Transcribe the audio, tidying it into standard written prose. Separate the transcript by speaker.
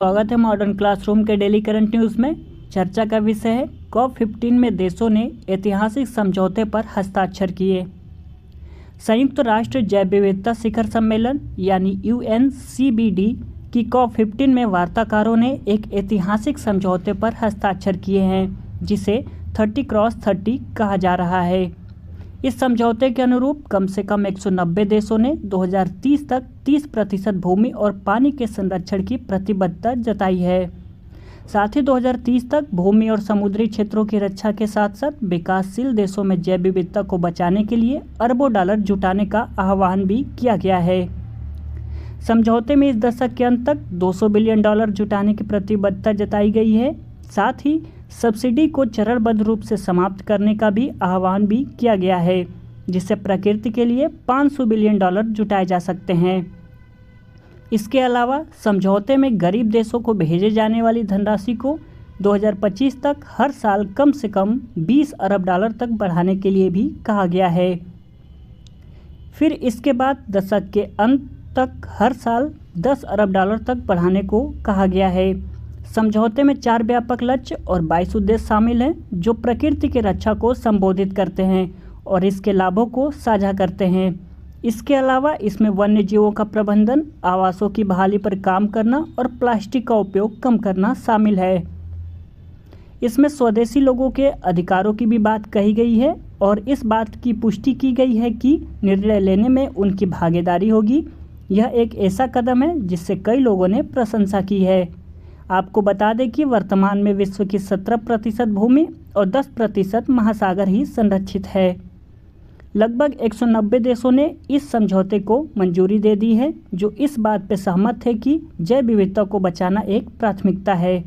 Speaker 1: स्वागत है modern classroom के डेली करंट न्यूज़ में। चर्चा का विषय है COP15 में देशों ने ऐतिहासिक समझौते पर हस्ताक्षर किए। संयुक्त राष्ट्र जैव विविधता शिखर सम्मेलन यानी UNCBD की COP15 में वार्ताकारों ने एक ऐतिहासिक समझौते पर हस्ताक्षर किए हैं, जिसे 30x30 कहा जा रहा है। इस समझौते के अनुरूप कम से कम 190 देशों ने 2030 तक 30% भूमि और पानी के संरक्षण की प्रतिबद्धता जताई है। साथ ही 2030 तक भूमि और समुद्री क्षेत्रों की रक्षा के साथ साथ विकासशील देशों में जैव विविधता को बचाने के लिए अरबों डॉलर जुटाने का आह्वान भी किया गया है। समझौते में इस दशक के अंत तक $200 बिलियन जुटाने की प्रतिबद्धता जताई गई है। साथ ही सब्सिडी को चरणबद्ध रूप से समाप्त करने का भी आह्वान भी किया गया है, जिससे प्रकृति के लिए $500 बिलियन जुटाए जा सकते हैं। इसके अलावा समझौते में गरीब देशों को भेजे जाने वाली धनराशि को 2025 तक हर साल कम से कम $20 अरब तक बढ़ाने के लिए भी कहा गया है। फिर इसके बाद दशक के अंत तक हर साल $10 अरब तक बढ़ाने को कहा गया है। समझौते में 4 व्यापक लक्ष्य और 22 उद्देश्य शामिल हैं, जो प्रकृति की रक्षा को संबोधित करते हैं और इसके लाभों को साझा करते हैं। इसके अलावा इसमें वन्य जीवों का प्रबंधन, आवासों की बहाली पर काम करना और प्लास्टिक का उपयोग कम करना शामिल है। इसमें स्वदेशी लोगों के अधिकारों की भी बात कही गई है और इस बात की पुष्टि की गई है कि निर्णय लेने में उनकी भागीदारी होगी। यह एक ऐसा कदम है जिससे कई लोगों ने प्रशंसा की है। आपको बता दें कि वर्तमान में विश्व की 17% भूमि और 10% महासागर ही संरक्षित है। लगभग 190 देशों ने इस समझौते को मंजूरी दे दी है, जो इस बात पर सहमत है कि जैव विविधता को बचाना एक प्राथमिकता है।